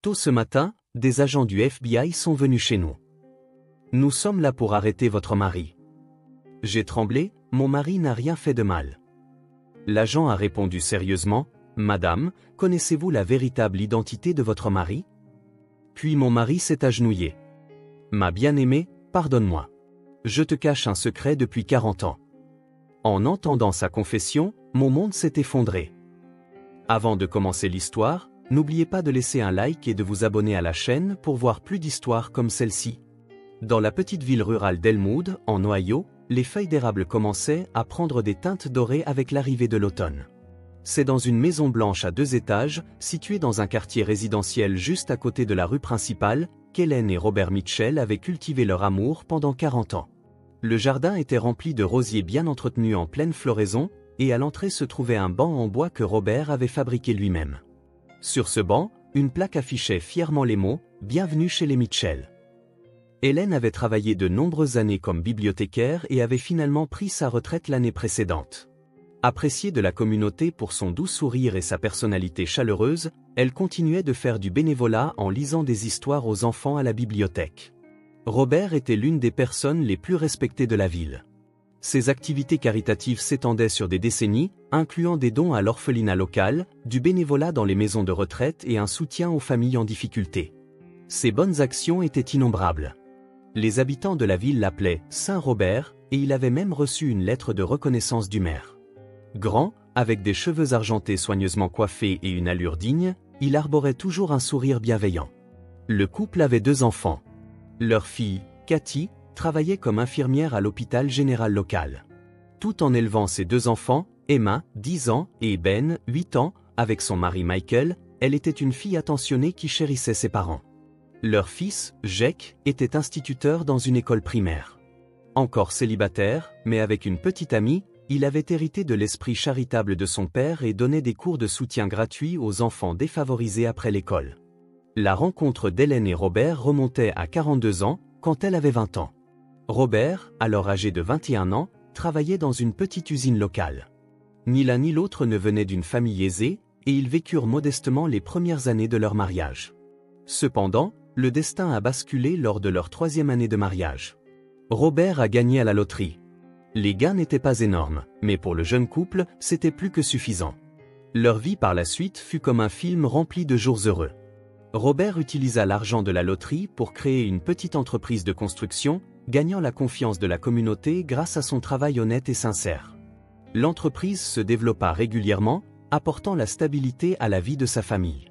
Tôt ce matin, des agents du FBI sont venus chez nous. Nous sommes là pour arrêter votre mari. J'ai tremblé, mon mari n'a rien fait de mal. L'agent a répondu sérieusement, Madame, connaissez-vous la véritable identité de votre mari? Puis mon mari s'est agenouillé. Ma bien-aimée, pardonne-moi. Je te cache un secret depuis 40 ans. En entendant sa confession, mon monde s'est effondré. Avant de commencer l'histoire, n'oubliez pas de laisser un like et de vous abonner à la chaîne pour voir plus d'histoires comme celle-ci. Dans la petite ville rurale d'Elmwood, en Ohio, les feuilles d'érable commençaient à prendre des teintes dorées avec l'arrivée de l'automne. C'est dans une maison blanche à 2 étages, située dans un quartier résidentiel juste à côté de la rue principale, qu'Hélène et Robert Mitchell avaient cultivé leur amour pendant 40 ans. Le jardin était rempli de rosiers bien entretenus en pleine floraison, et à l'entrée se trouvait un banc en bois que Robert avait fabriqué lui-même. Sur ce banc, une plaque affichait fièrement les mots « Bienvenue chez les Mitchell ». Hélène avait travaillé de nombreuses années comme bibliothécaire et avait finalement pris sa retraite l'année précédente. Appréciée de la communauté pour son doux sourire et sa personnalité chaleureuse, elle continuait de faire du bénévolat en lisant des histoires aux enfants à la bibliothèque. Robert était l'une des personnes les plus respectées de la ville. Ses activités caritatives s'étendaient sur des décennies, incluant des dons à l'orphelinat local, du bénévolat dans les maisons de retraite et un soutien aux familles en difficulté. Ses bonnes actions étaient innombrables. Les habitants de la ville l'appelaient Saint Robert, et il avait même reçu une lettre de reconnaissance du maire. Grand, avec des cheveux argentés soigneusement coiffés et une allure digne, il arborait toujours un sourire bienveillant. Le couple avait 2 enfants. Leur fille, Cathy, travaillait comme infirmière à l'hôpital général local. Tout en élevant ses 2 enfants, Emma, 10 ans, et Ben, 8 ans, avec son mari Michael, elle était une fille attentionnée qui chérissait ses parents. Leur fils, Jake, était instituteur dans une école primaire. Encore célibataire, mais avec une petite amie, il avait hérité de l'esprit charitable de son père et donnait des cours de soutien gratuits aux enfants défavorisés après l'école. La rencontre d'Hélène et Robert remontait à 42 ans, quand elle avait 20 ans. Robert, alors âgé de 21 ans, travaillait dans une petite usine locale. Ni l'un ni l'autre ne venait d'une famille aisée, et ils vécurent modestement les premières années de leur mariage. Cependant, le destin a basculé lors de leur 3e année de mariage. Robert a gagné à la loterie. Les gains n'étaient pas énormes, mais pour le jeune couple, c'était plus que suffisant. Leur vie par la suite fut comme un film rempli de jours heureux. Robert utilisa l'argent de la loterie pour créer une petite entreprise de construction, gagnant la confiance de la communauté grâce à son travail honnête et sincère. L'entreprise se développa régulièrement, apportant la stabilité à la vie de sa famille.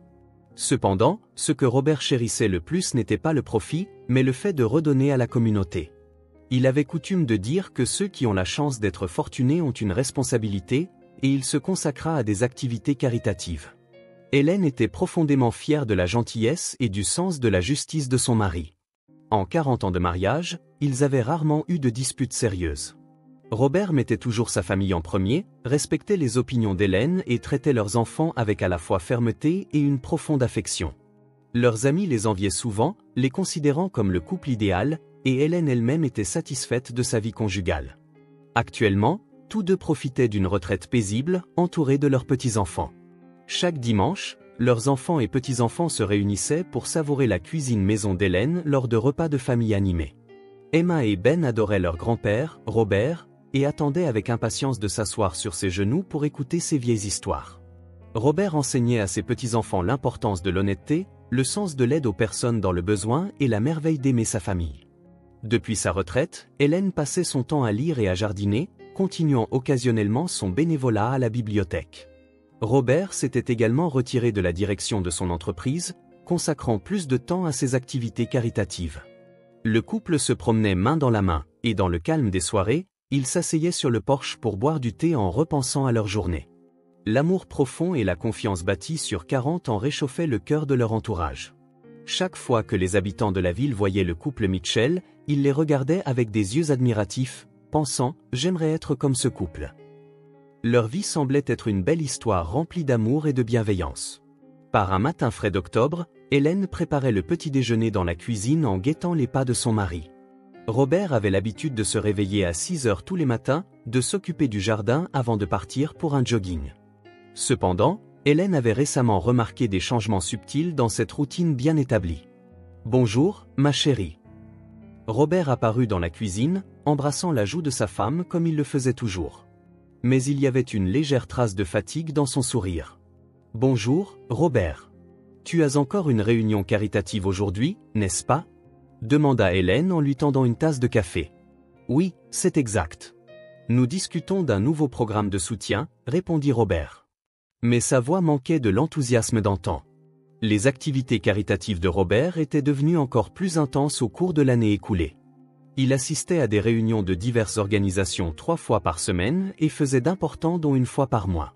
Cependant, ce que Robert chérissait le plus n'était pas le profit, mais le fait de redonner à la communauté. Il avait coutume de dire que ceux qui ont la chance d'être fortunés ont une responsabilité, et il se consacra à des activités caritatives. Hélène était profondément fière de la gentillesse et du sens de la justice de son mari. En 40 ans de mariage, ils avaient rarement eu de disputes sérieuses. Robert mettait toujours sa famille en premier, respectait les opinions d'Hélène et traitait leurs enfants avec à la fois fermeté et une profonde affection. Leurs amis les enviaient souvent, les considérant comme le couple idéal, et Hélène elle-même était satisfaite de sa vie conjugale. Actuellement, tous 2 profitaient d'une retraite paisible, entourés de leurs petits-enfants. Chaque dimanche, leurs enfants et petits-enfants se réunissaient pour savourer la cuisine maison d'Hélène lors de repas de famille animés. Emma et Ben adoraient leur grand-père, Robert, et attendaient avec impatience de s'asseoir sur ses genoux pour écouter ses vieilles histoires. Robert enseignait à ses petits-enfants l'importance de l'honnêteté, le sens de l'aide aux personnes dans le besoin et la merveille d'aimer sa famille. Depuis sa retraite, Hélène passait son temps à lire et à jardiner, continuant occasionnellement son bénévolat à la bibliothèque. Robert s'était également retiré de la direction de son entreprise, consacrant plus de temps à ses activités caritatives. Le couple se promenait main dans la main, et dans le calme des soirées, ils s'asseyaient sur le porche pour boire du thé en repensant à leur journée. L'amour profond et la confiance bâtie sur 40 ans réchauffaient le cœur de leur entourage. Chaque fois que les habitants de la ville voyaient le couple Mitchell, ils les regardaient avec des yeux admiratifs, pensant « J'aimerais être comme ce couple ». Leur vie semblait être une belle histoire remplie d'amour et de bienveillance. Par un matin frais d'octobre, Hélène préparait le petit déjeuner dans la cuisine en guettant les pas de son mari. Robert avait l'habitude de se réveiller à 6 heures tous les matins, de s'occuper du jardin avant de partir pour un jogging. Cependant, Hélène avait récemment remarqué des changements subtils dans cette routine bien établie. « Bonjour, ma chérie. » Robert apparut dans la cuisine, embrassant la joue de sa femme comme il le faisait toujours. Mais il y avait une légère trace de fatigue dans son sourire. « Bonjour, Robert. Tu as encore une réunion caritative aujourd'hui, n'est-ce pas ?» demanda Hélène en lui tendant une tasse de café. « Oui, c'est exact. Nous discutons d'un nouveau programme de soutien, » répondit Robert. Mais sa voix manquait de l'enthousiasme d'antan. Les activités caritatives de Robert étaient devenues encore plus intenses au cours de l'année écoulée. Il assistait à des réunions de diverses organisations 3 fois par semaine et faisait d'importants dons 1 fois par mois.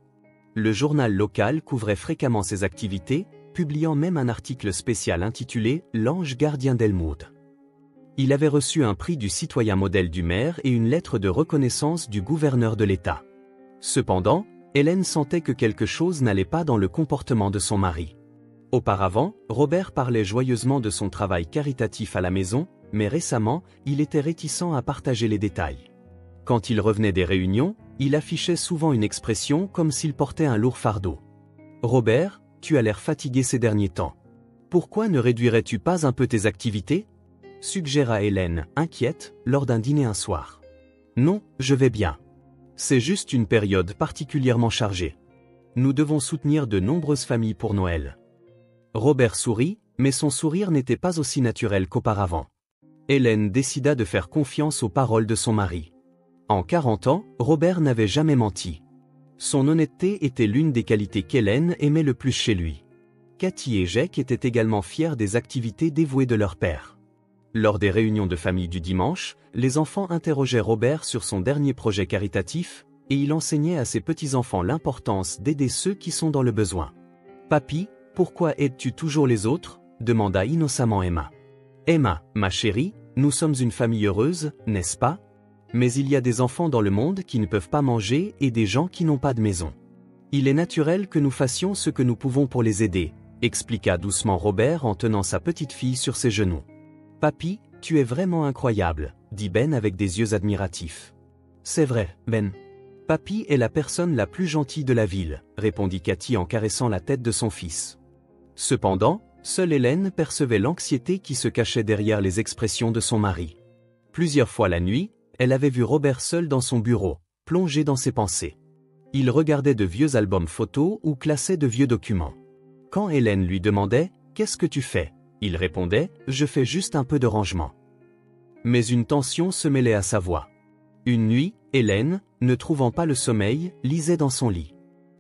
Le journal local couvrait fréquemment ses activités, publiant même un article spécial intitulé « L'ange gardien d'Elmwood ». Il avait reçu un prix du citoyen modèle du maire et une lettre de reconnaissance du gouverneur de l'État. Cependant, Hélène sentait que quelque chose n'allait pas dans le comportement de son mari. Auparavant, Robert parlait joyeusement de son travail caritatif à la maison, mais récemment, il était réticent à partager les détails. Quand il revenait des réunions, il affichait souvent une expression comme s'il portait un lourd fardeau. « Robert, tu as l'air fatigué ces derniers temps. Pourquoi ne réduirais-tu pas un peu tes activités ?» suggéra Hélène, inquiète, lors d'un dîner un soir. « Non, je vais bien. C'est juste une période particulièrement chargée. Nous devons soutenir de nombreuses familles pour Noël. » Robert sourit, mais son sourire n'était pas aussi naturel qu'auparavant. Hélène décida de faire confiance aux paroles de son mari. En 40 ans, Robert n'avait jamais menti. Son honnêteté était l'une des qualités qu'Hélène aimait le plus chez lui. Cathy et Jake étaient également fiers des activités dévouées de leur père. Lors des réunions de famille du dimanche, les enfants interrogeaient Robert sur son dernier projet caritatif, et il enseignait à ses petits-enfants l'importance d'aider ceux qui sont dans le besoin. « Papy, pourquoi aides-tu toujours les autres ?» demanda innocemment Emma. « Emma, ma chérie, nous sommes une famille heureuse, n'est-ce pas ? Mais il y a des enfants dans le monde qui ne peuvent pas manger et des gens qui n'ont pas de maison. Il est naturel que nous fassions ce que nous pouvons pour les aider, » expliqua doucement Robert en tenant sa petite fille sur ses genoux. « Papy, tu es vraiment incroyable, » dit Ben avec des yeux admiratifs. « C'est vrai, Ben. Papy est la personne la plus gentille de la ville, » répondit Cathy en caressant la tête de son fils. Cependant, seule Hélène percevait l'anxiété qui se cachait derrière les expressions de son mari. Plusieurs fois la nuit, elle avait vu Robert seul dans son bureau, plongé dans ses pensées. Il regardait de vieux albums photos ou classait de vieux documents. Quand Hélène lui demandait « Qu'est-ce que tu fais ?», il répondait « Je fais juste un peu de rangement ». Mais une tension se mêlait à sa voix. Une nuit, Hélène, ne trouvant pas le sommeil, lisait dans son lit.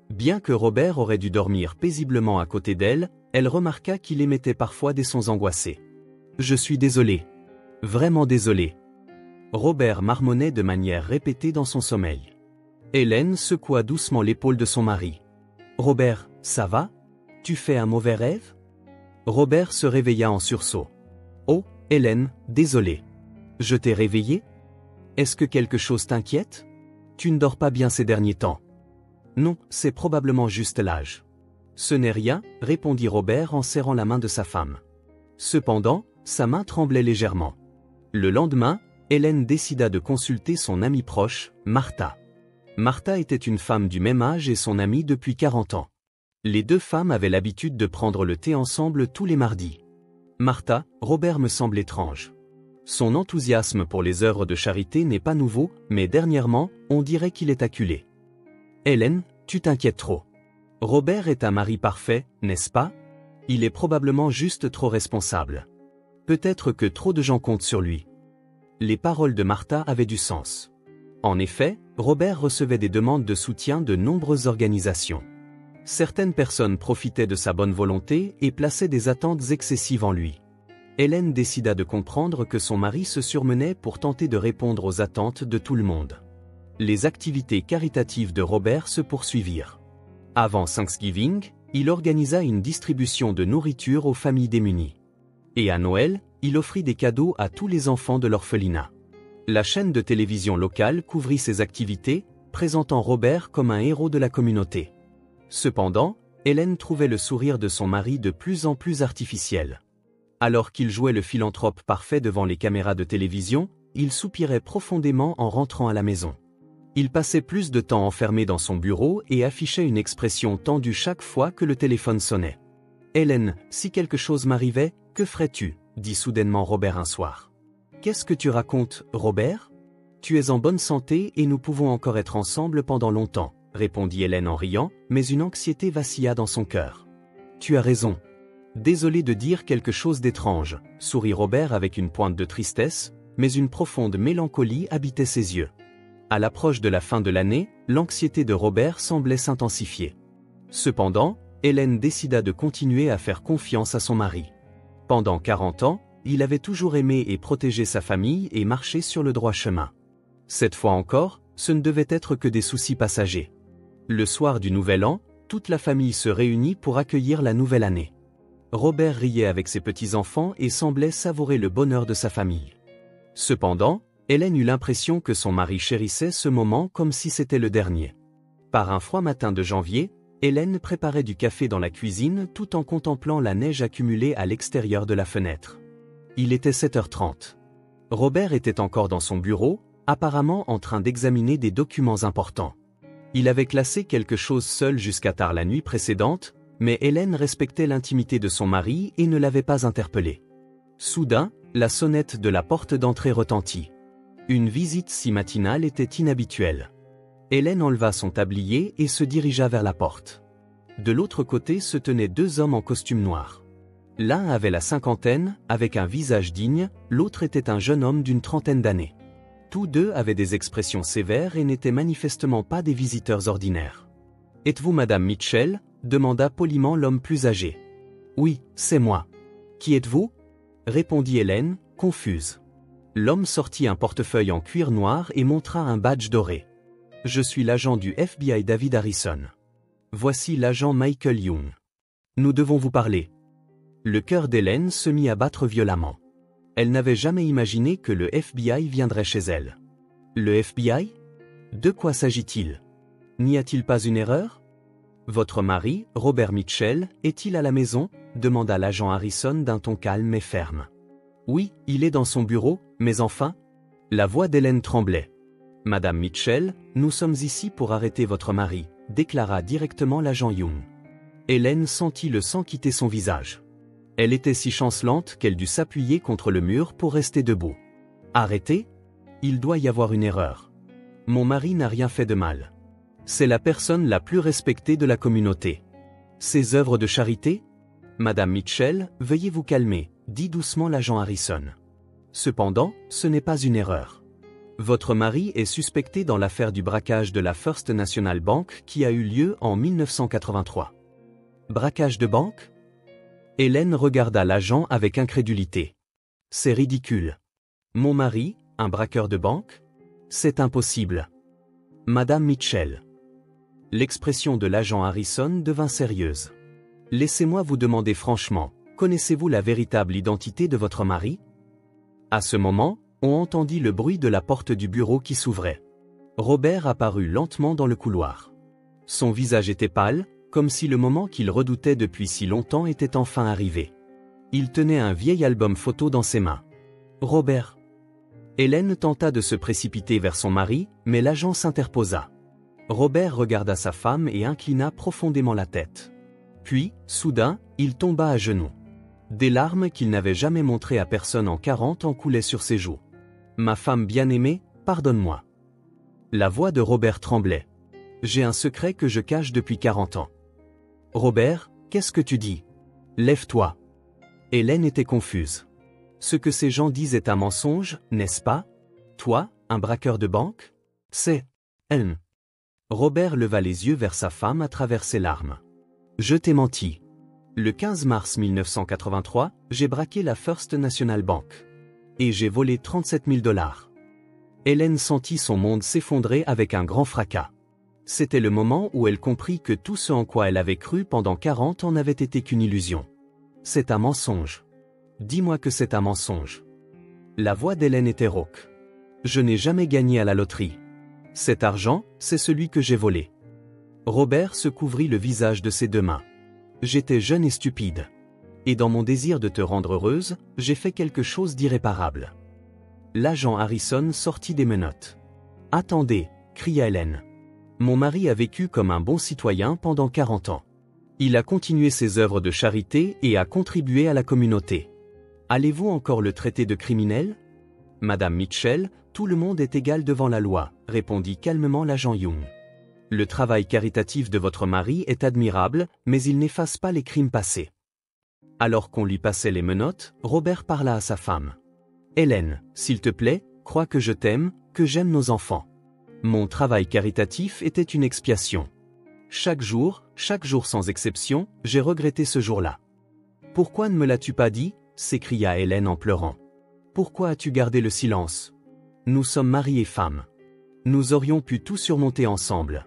Bien que Robert aurait dû dormir paisiblement à côté d'elle, elle remarqua qu'il émettait parfois des sons angoissés. « Je suis désolé. Vraiment désolé. » Robert marmonnait de manière répétée dans son sommeil. Hélène secoua doucement l'épaule de son mari. « Robert, ça va ? Tu fais un mauvais rêve ?» Robert se réveilla en sursaut. « Oh, Hélène, désolé. Je t'ai réveillé ? Est-ce que quelque chose t'inquiète ? Tu ne dors pas bien ces derniers temps. » « Non, c'est probablement juste l'âge. »« Ce n'est rien, » répondit Robert en serrant la main de sa femme. Cependant, sa main tremblait légèrement. Le lendemain, Hélène décida de consulter son amie proche, Martha. Martha était une femme du même âge et son amie depuis 40 ans. Les deux femmes avaient l'habitude de prendre le thé ensemble tous les mardis. « Martha, Robert me semble étrange. Son enthousiasme pour les œuvres de charité n'est pas nouveau, mais dernièrement, on dirait qu'il est acculé. » Hélène, tu t'inquiètes trop. Robert est un mari parfait, n'est-ce pas ? Il est probablement juste trop responsable. Peut-être que trop de gens comptent sur lui. Les paroles de Martha avaient du sens. En effet, Robert recevait des demandes de soutien de nombreuses organisations. Certaines personnes profitaient de sa bonne volonté et plaçaient des attentes excessives en lui. Hélène décida de comprendre que son mari se surmenait pour tenter de répondre aux attentes de tout le monde. Les activités caritatives de Robert se poursuivirent. Avant Thanksgiving, il organisa une distribution de nourriture aux familles démunies. Et à Noël, il offrit des cadeaux à tous les enfants de l'orphelinat. La chaîne de télévision locale couvrit ses activités, présentant Robert comme un héros de la communauté. Cependant, Hélène trouvait le sourire de son mari de plus en plus artificiel. Alors qu'il jouait le philanthrope parfait devant les caméras de télévision, il soupirait profondément en rentrant à la maison. Il passait plus de temps enfermé dans son bureau et affichait une expression tendue chaque fois que le téléphone sonnait. « Hélène, si quelque chose m'arrivait, que ferais-tu » dit soudainement Robert un soir. « Qu'est-ce que tu racontes, Robert ? Tu es en bonne santé et nous pouvons encore être ensemble pendant longtemps, répondit Hélène en riant, mais une anxiété vacilla dans son cœur. Tu as raison. Désolé de dire quelque chose d'étrange, sourit Robert avec une pointe de tristesse, mais une profonde mélancolie habitait ses yeux. À l'approche de la fin de l'année, l'anxiété de Robert semblait s'intensifier. Cependant, Hélène décida de continuer à faire confiance à son mari. Pendant 40 ans, il avait toujours aimé et protégé sa famille et marché sur le droit chemin. Cette fois encore, ce ne devait être que des soucis passagers. Le soir du Nouvel An, toute la famille se réunit pour accueillir la nouvelle année. Robert riait avec ses petits-enfants et semblait savourer le bonheur de sa famille. Cependant, Hélène eut l'impression que son mari chérissait ce moment comme si c'était le dernier. Par un froid matin de janvier, Hélène préparait du café dans la cuisine tout en contemplant la neige accumulée à l'extérieur de la fenêtre. Il était 7h30. Robert était encore dans son bureau, apparemment en train d'examiner des documents importants. Il avait classé quelque chose seul jusqu'à tard la nuit précédente, mais Hélène respectait l'intimité de son mari et ne l'avait pas interpellé. Soudain, la sonnette de la porte d'entrée retentit. Une visite si matinale était inhabituelle. Hélène enleva son tablier et se dirigea vers la porte. De l'autre côté se tenaient 2 hommes en costume noir. L'un avait la cinquantaine, avec un visage digne, l'autre était un jeune homme d'une trentaine d'années. Tous deux avaient des expressions sévères et n'étaient manifestement pas des visiteurs ordinaires. « Êtes-vous Madame Mitchell » demanda poliment l'homme plus âgé. « Oui, c'est moi. »« Qui êtes-vous » répondit Hélène, confuse. L'homme sortit un portefeuille en cuir noir et montra un badge doré. « Je suis l'agent du FBI David Harrison. Voici l'agent Michael Young. Nous devons vous parler. » Le cœur d'Hélène se mit à battre violemment. Elle n'avait jamais imaginé que le FBI viendrait chez elle. Le FBI ? De quoi s'agit-il ? N'y a-t-il pas une erreur ? Votre mari, Robert Mitchell, est-il à la maison ? Demanda l'agent Harrison d'un ton calme et ferme. Oui, il est dans son bureau, mais enfin… La voix d'Hélène tremblait. Madame Mitchell, nous sommes ici pour arrêter votre mari, déclara directement l'agent Young. Hélène sentit le sang quitter son visage. Elle était si chancelante qu'elle dut s'appuyer contre le mur pour rester debout. Arrêter ? Il doit y avoir une erreur. Mon mari n'a rien fait de mal. C'est la personne la plus respectée de la communauté. Ses œuvres de charité ? Madame Mitchell, veuillez vous calmer, dit doucement l'agent Harrison. Cependant, ce n'est pas une erreur. Votre mari est suspecté dans l'affaire du braquage de la First National Bank qui a eu lieu en 1983. Braquage de banque ? Hélène regarda l'agent avec incrédulité. C'est ridicule. Mon mari, un braqueur de banque ? C'est impossible. Madame Mitchell. L'expression de l'agent Harrison devint sérieuse. Laissez-moi vous demander franchement, connaissez-vous la véritable identité de votre mari ? À ce moment, on entendit le bruit de la porte du bureau qui s'ouvrait. Robert apparut lentement dans le couloir. Son visage était pâle, comme si le moment qu'il redoutait depuis si longtemps était enfin arrivé. Il tenait un vieil album photo dans ses mains. Robert. Hélène tenta de se précipiter vers son mari, mais l'agent s'interposa. Robert regarda sa femme et inclina profondément la tête. Puis, soudain, il tomba à genoux. Des larmes qu'il n'avait jamais montrées à personne en 40 ans coulaient sur ses joues. « Ma femme bien-aimée, pardonne-moi. » La voix de Robert tremblait. « J'ai un secret que je cache depuis 40 ans. » Robert, qu'est-ce que tu dis ? Lève-toi. Hélène était confuse. Ce que ces gens disent est un mensonge, n'est-ce pas ? Toi, un braqueur de banque ? C'est… Robert leva les yeux vers sa femme à travers ses larmes. Je t'ai menti. Le 15 mars 1983, j'ai braqué la First National Bank. Et j'ai volé 37 000 $. Hélène sentit son monde s'effondrer avec un grand fracas. C'était le moment où elle comprit que tout ce en quoi elle avait cru pendant 40 ans n'avait été qu'une illusion. C'est un mensonge. Dis-moi que c'est un mensonge. La voix d'Hélène était rauque. Je n'ai jamais gagné à la loterie. Cet argent, c'est celui que j'ai volé. Robert se couvrit le visage de ses 2 mains. J'étais jeune et stupide. Et dans mon désir de te rendre heureuse, j'ai fait quelque chose d'irréparable. L'agent Harrison sortit des menottes. Attendez, cria Hélène. Mon mari a vécu comme un bon citoyen pendant 40 ans. Il a continué ses œuvres de charité et a contribué à la communauté. Allez-vous encore le traiter de criminel? Madame Mitchell, tout le monde est égal devant la loi, répondit calmement l'agent Young. Le travail caritatif de votre mari est admirable, mais il n'efface pas les crimes passés. Alors qu'on lui passait les menottes, Robert parla à sa femme. Hélène, s'il te plaît, crois que je t'aime, que j'aime nos enfants. Mon travail caritatif était une expiation. Chaque jour sans exception, j'ai regretté ce jour-là. Pourquoi ne me l'as-tu pas dit? S'écria Hélène en pleurant. Pourquoi as-tu gardé le silence? Nous sommes mari et femme. Nous aurions pu tout surmonter ensemble.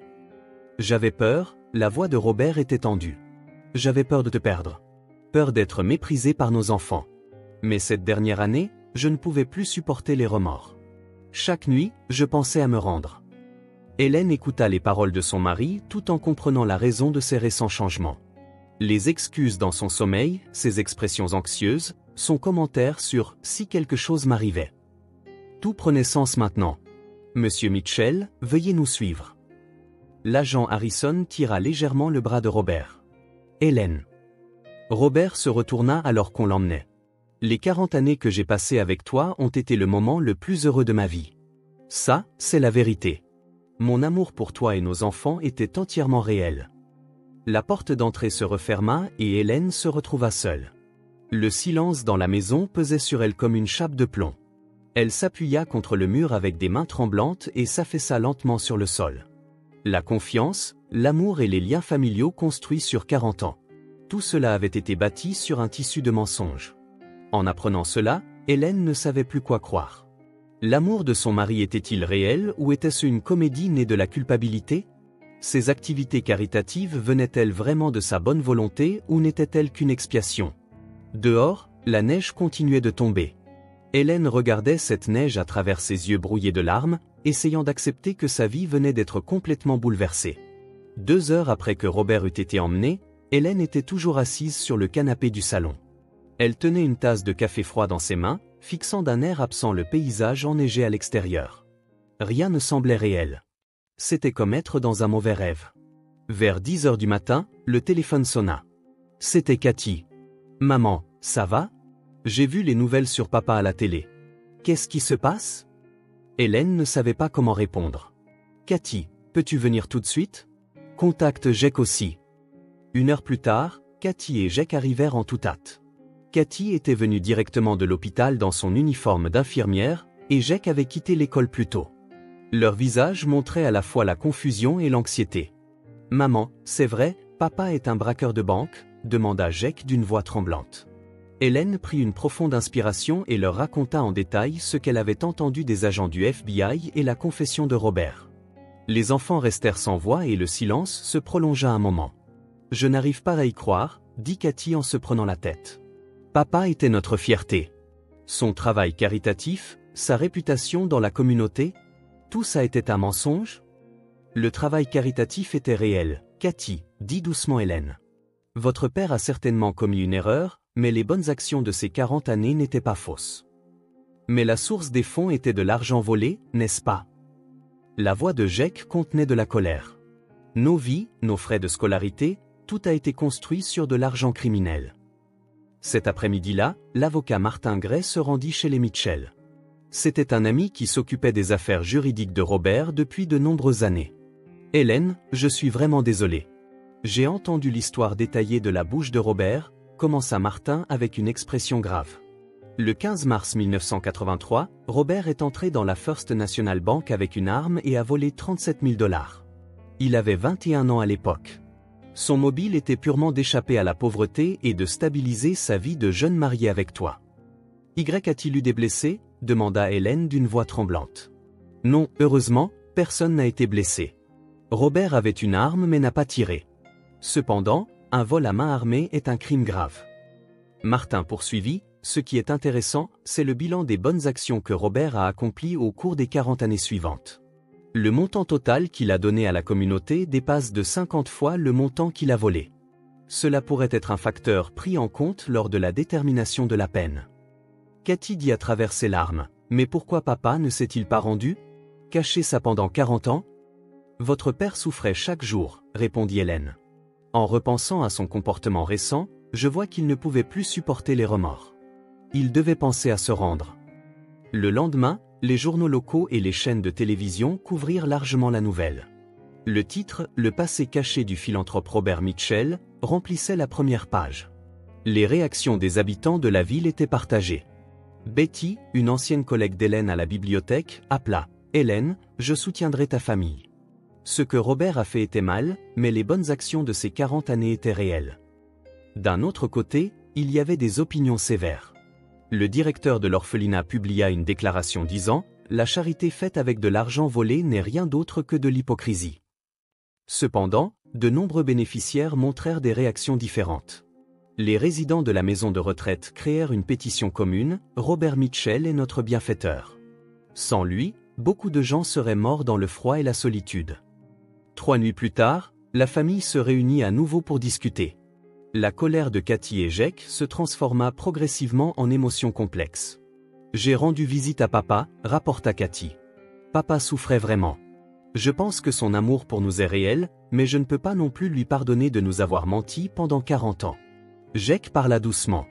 J'avais peur, la voix de Robert était tendue. J'avais peur de te perdre. Peur d'être méprisé par nos enfants. Mais cette dernière année, je ne pouvais plus supporter les remords. Chaque nuit, je pensais à me rendre. Hélène écouta les paroles de son mari tout en comprenant la raison de ses récents changements. Les excuses dans son sommeil, ses expressions anxieuses, son commentaire sur « si quelque chose m'arrivait ». Tout prenait sens maintenant. « Monsieur Mitchell, veuillez nous suivre. » L'agent Harrison tira légèrement le bras de Robert. « Hélène. » Robert se retourna alors qu'on l'emmenait. « Les 40 années que j'ai passées avec toi ont été le moment le plus heureux de ma vie. Ça, c'est la vérité. Mon amour pour toi et nos enfants était entièrement réel. » La porte d'entrée se referma et Hélène se retrouva seule. Le silence dans la maison pesait sur elle comme une chape de plomb. Elle s'appuya contre le mur avec des mains tremblantes et s'affaissa lentement sur le sol. La confiance, l'amour et les liens familiaux construits sur 40 ans. Tout cela avait été bâti sur un tissu de mensonges. En apprenant cela, Hélène ne savait plus quoi croire. L'amour de son mari était-il réel ou était-ce une comédie née de la culpabilité? Ses activités caritatives venaient-elles vraiment de sa bonne volonté ou n'étaient-elles qu'une expiation? Dehors, la neige continuait de tomber. Hélène regardait cette neige à travers ses yeux brouillés de larmes, essayant d'accepter que sa vie venait d'être complètement bouleversée. 2 heures après que Robert eût été emmené, Hélène était toujours assise sur le canapé du salon. Elle tenait une tasse de café froid dans ses mains, fixant d'un air absent le paysage enneigé à l'extérieur. Rien ne semblait réel. C'était comme être dans un mauvais rêve. Vers 10 heures du matin, le téléphone sonna. C'était Cathy. « Maman, ça va? J'ai vu les nouvelles sur papa à la télé. Qu'est-ce qui se passe? » Hélène ne savait pas comment répondre. « Cathy, peux-tu venir tout de suite? Contacte Jack aussi. » 1 heure plus tard, Cathy et Jack arrivèrent en toute hâte. Cathy était venue directement de l'hôpital dans son uniforme d'infirmière, et Jack avait quitté l'école plus tôt. Leurs visages montraient à la fois la confusion et l'anxiété. « Maman, c'est vrai, papa est un braqueur de banque ?» demanda Jack d'une voix tremblante. Hélène prit une profonde inspiration et leur raconta en détail ce qu'elle avait entendu des agents du FBI et la confession de Robert. Les enfants restèrent sans voix et le silence se prolongea un moment. « Je n'arrive pas à y croire, » dit Cathy en se prenant la tête. « Papa était notre fierté. Son travail caritatif, sa réputation dans la communauté, tout ça était un mensonge? » Le travail caritatif était réel, Cathy, dit doucement Hélène. Votre père a certainement commis une erreur, mais les bonnes actions de ces 40 années n'étaient pas fausses. Mais la source des fonds était de l'argent volé, n'est-ce pas? La voix de Jack contenait de la colère. Nos vies, nos frais de scolarité, tout a été construit sur de l'argent criminel. Cet après-midi-là, l'avocat Martin Gray se rendit chez les Mitchell. C'était un ami qui s'occupait des affaires juridiques de Robert depuis de nombreuses années. « Hélène, je suis vraiment désolé. J'ai entendu l'histoire détaillée de la bouche de Robert, » commença Martin avec une expression grave. Le 15 mars 1983, Robert est entré dans la First National Bank avec une arme et a volé 37 000 $. Il avait 21 ans à l'époque. Son mobile était purement d'échapper à la pauvreté et de stabiliser sa vie de jeune marié avec toi. « Y a-t-il eu des blessés ?» demanda Hélène d'une voix tremblante. « Non, heureusement, personne n'a été blessé. Robert avait une arme mais n'a pas tiré. Cependant, un vol à main armée est un crime grave. » Martin poursuivit, « Ce qui est intéressant, c'est le bilan des bonnes actions que Robert a accomplies au cours des 40 années suivantes. Le montant total qu'il a donné à la communauté dépasse de 50 fois le montant qu'il a volé. Cela pourrait être un facteur pris en compte lors de la détermination de la peine. » Cathy dit à travers ses larmes, « Mais pourquoi papa ne s'est-il pas rendu? Caché ça pendant 40 ans? Votre père souffrait chaque jour, répondit Hélène. En repensant à son comportement récent, je vois qu'il ne pouvait plus supporter les remords. Il devait penser à se rendre. Le lendemain, les journaux locaux et les chaînes de télévision couvrirent largement la nouvelle. Le titre, Le passé caché du philanthrope Robert Mitchell, remplissait la première page. Les réactions des habitants de la ville étaient partagées. Betty, une ancienne collègue d'Hélène à la bibliothèque, appela « Hélène, je soutiendrai ta famille. » Ce que Robert a fait était mal, mais les bonnes actions de ces 40 années étaient réelles. D'un autre côté, il y avait des opinions sévères. Le directeur de l'orphelinat publia une déclaration disant « La charité faite avec de l'argent volé n'est rien d'autre que de l'hypocrisie. » Cependant, de nombreux bénéficiaires montrèrent des réactions différentes. Les résidents de la maison de retraite créèrent une pétition commune « Robert Mitchell est notre bienfaiteur. » Sans lui, beaucoup de gens seraient morts dans le froid et la solitude. 3 nuits plus tard, la famille se réunit à nouveau pour discuter. La colère de Cathy et Jake se transforma progressivement en émotions complexes. « J'ai rendu visite à papa, rapporta Cathy. Papa souffrait vraiment. Je pense que son amour pour nous est réel, mais je ne peux pas non plus lui pardonner de nous avoir menti pendant 40 ans. Jake parla doucement.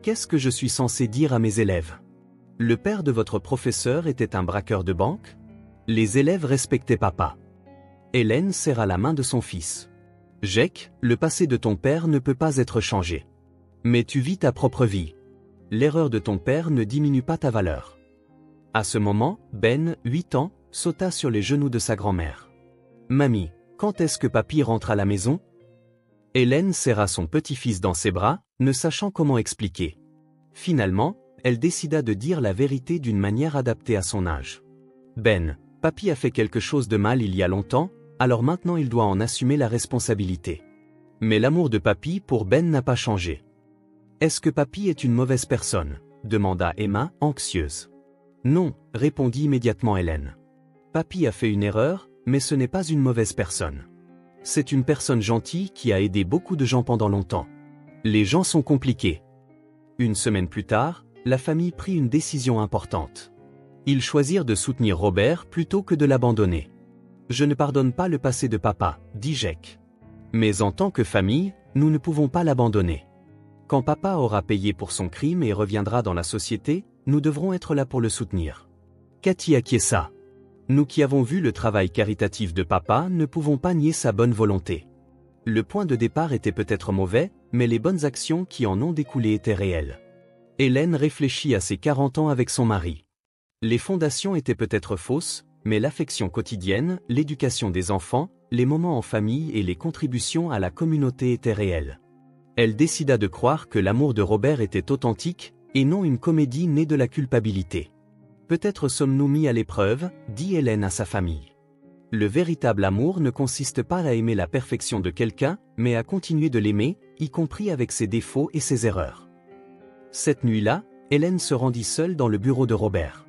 Qu'est-ce que je suis censé dire à mes élèves? Le père de votre professeur était un braqueur de banque? Les élèves respectaient papa. Hélène serra la main de son fils. Jake, le passé de ton père ne peut pas être changé. Mais tu vis ta propre vie. L'erreur de ton père ne diminue pas ta valeur. À ce moment, Ben, 8 ans, sauta sur les genoux de sa grand-mère. Mamie, quand est-ce que papy rentre à la maison? Hélène serra son petit-fils dans ses bras, ne sachant comment expliquer. Finalement, elle décida de dire la vérité d'une manière adaptée à son âge. Ben, papy a fait quelque chose de mal il y a longtemps, alors maintenant il doit en assumer la responsabilité. Mais l'amour de papy pour Ben n'a pas changé. Est-ce que papy est une mauvaise personne? Demanda Emma, anxieuse. Non, répondit immédiatement Hélène. Papy a fait une erreur, mais ce n'est pas une mauvaise personne. C'est une personne gentille qui a aidé beaucoup de gens pendant longtemps. Les gens sont compliqués. Une semaine plus tard, la famille prit une décision importante. Ils choisirent de soutenir Robert plutôt que de l'abandonner. Je ne pardonne pas le passé de papa, dit Jake. Mais en tant que famille, nous ne pouvons pas l'abandonner. Quand papa aura payé pour son crime et reviendra dans la société, nous devrons être là pour le soutenir. Cathy acquiesça. Nous qui avons vu le travail caritatif de papa ne pouvons pas nier sa bonne volonté. Le point de départ était peut-être mauvais, mais les bonnes actions qui en ont découlé étaient réelles. Hélène réfléchit à ses 40 ans avec son mari. Les fondations étaient peut-être fausses, mais l'affection quotidienne, l'éducation des enfants, les moments en famille et les contributions à la communauté étaient réelles. Elle décida de croire que l'amour de Robert était authentique, et non une comédie née de la culpabilité. Peut-être sommes-nous mis à l'épreuve, dit Hélène à sa famille. Le véritable amour ne consiste pas à aimer la perfection de quelqu'un, mais à continuer de l'aimer, y compris avec ses défauts et ses erreurs. Cette nuit-là, Hélène se rendit seule dans le bureau de Robert.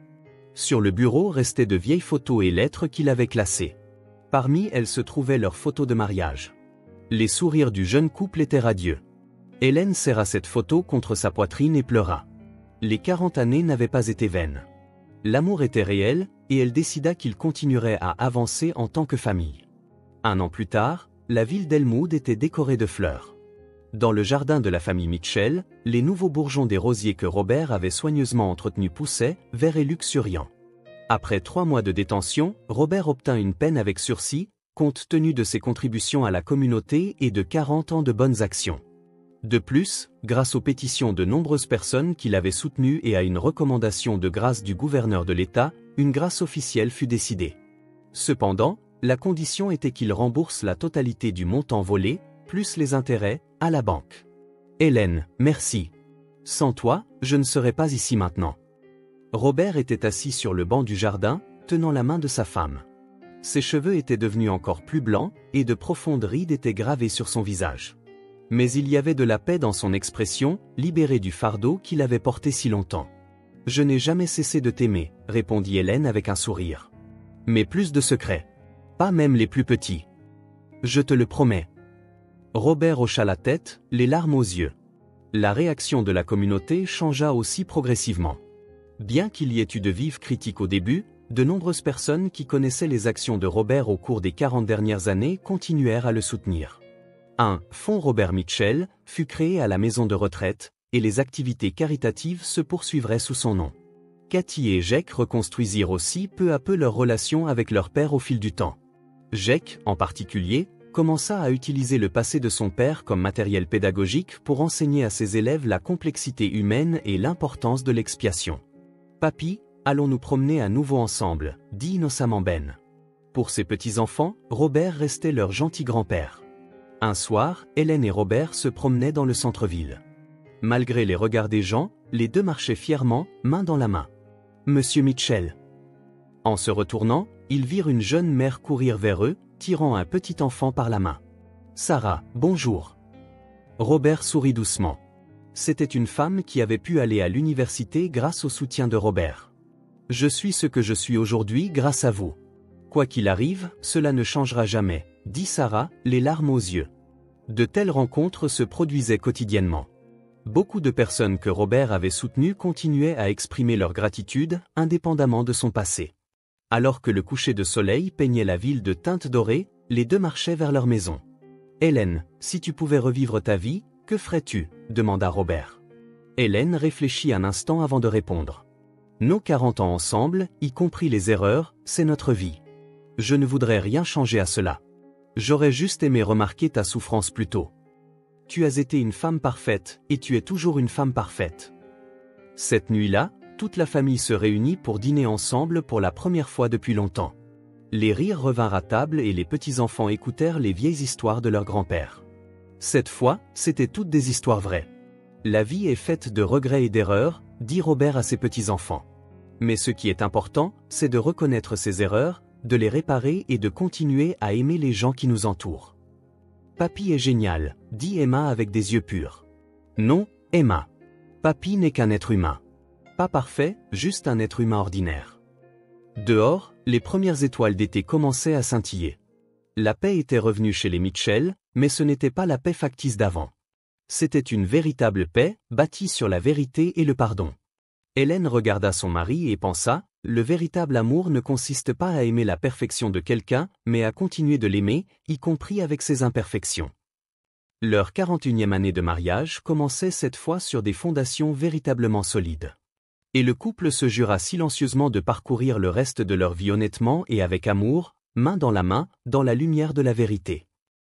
Sur le bureau restaient de vieilles photos et lettres qu'il avait classées. Parmi elles se trouvaient leurs photos de mariage. Les sourires du jeune couple étaient radieux. Hélène serra cette photo contre sa poitrine et pleura. Les 40 années n'avaient pas été vaines. L'amour était réel, et elle décida qu'ils continueraient à avancer en tant que famille. 1 an plus tard, la ville d'Elmwood était décorée de fleurs. Dans le jardin de la famille Mitchell, les nouveaux bourgeons des rosiers que Robert avait soigneusement entretenus poussaient, verts et luxuriants. Après 3 mois de détention, Robert obtint une peine avec sursis, compte tenu de ses contributions à la communauté et de 40 ans de bonnes actions. De plus, grâce aux pétitions de nombreuses personnes qui l'avaient soutenu et à une recommandation de grâce du gouverneur de l'État, une grâce officielle fut décidée. Cependant, la condition était qu'il rembourse la totalité du montant volé, plus les intérêts, à la banque. Hélène, merci. Sans toi, je ne serais pas ici maintenant. Robert était assis sur le banc du jardin, tenant la main de sa femme. Ses cheveux étaient devenus encore plus blancs, et de profondes rides étaient gravées sur son visage. Mais il y avait de la paix dans son expression, libéré du fardeau qu'il avait porté si longtemps. « Je n'ai jamais cessé de t'aimer, » répondit Hélène avec un sourire. « Mais plus de secrets. Pas même les plus petits. Je te le promets. » Robert hocha la tête, les larmes aux yeux. La réaction de la communauté changea aussi progressivement. Bien qu'il y ait eu de vives critiques au début, de nombreuses personnes qui connaissaient les actions de Robert au cours des 40 dernières années continuèrent à le soutenir. Un fonds Robert Mitchell fut créé à la maison de retraite, et les activités caritatives se poursuivraient sous son nom. Cathy et Jake reconstruisirent aussi peu à peu leur relation avec leur père au fil du temps. Jake, en particulier, commença à utiliser le passé de son père comme matériel pédagogique pour enseigner à ses élèves la complexité humaine et l'importance de l'expiation. « Papy, allons nous promener à nouveau ensemble », dit innocemment Ben. Pour ses petits-enfants, Robert restait leur gentil grand-père. Un soir, Hélène et Robert se promenaient dans le centre-ville. Malgré les regards des gens, les deux marchaient fièrement, main dans la main. « Monsieur Mitchell !» En se retournant, ils virent une jeune mère courir vers eux, tirant un petit enfant par la main. « Sarah, bonjour !» Robert sourit doucement. C'était une femme qui avait pu aller à l'université grâce au soutien de Robert. « Je suis ce que je suis aujourd'hui grâce à vous. Quoi qu'il arrive, cela ne changera jamais, » dit Sarah, les larmes aux yeux. De telles rencontres se produisaient quotidiennement. Beaucoup de personnes que Robert avait soutenues continuaient à exprimer leur gratitude, indépendamment de son passé. Alors que le coucher de soleil peignait la ville de teintes dorées, les deux marchaient vers leur maison. « Hélène, si tu pouvais revivre ta vie, que ferais-tu » demanda Robert. Hélène réfléchit un instant avant de répondre. « Nos 40 ans ensemble, y compris les erreurs, c'est notre vie. Je ne voudrais rien changer à cela. J'aurais juste aimé remarquer ta souffrance plus tôt. Tu as été une femme parfaite, et tu es toujours une femme parfaite. » Cette nuit-là, toute la famille se réunit pour dîner ensemble pour la première fois depuis longtemps. Les rires revinrent à table et les petits-enfants écoutèrent les vieilles histoires de leur grand-père. Cette fois, c'étaient toutes des histoires vraies. « La vie est faite de regrets et d'erreurs », dit Robert à ses petits-enfants. Mais ce qui est important, c'est de reconnaître ses erreurs, de les réparer et de continuer à aimer les gens qui nous entourent. « Papy est génial », dit Emma avec des yeux purs. « Non, Emma. Papy n'est qu'un être humain. Pas parfait, juste un être humain ordinaire. » Dehors, les premières étoiles d'été commençaient à scintiller. La paix était revenue chez les Mitchell, mais ce n'était pas la paix factice d'avant. C'était une véritable paix, bâtie sur la vérité et le pardon. Hélène regarda son mari et pensa, « Le véritable amour ne consiste pas à aimer la perfection de quelqu'un, mais à continuer de l'aimer, y compris avec ses imperfections. » Leur 41e année de mariage commençait cette fois sur des fondations véritablement solides. Et le couple se jura silencieusement de parcourir le reste de leur vie honnêtement et avec amour, main dans la lumière de la vérité.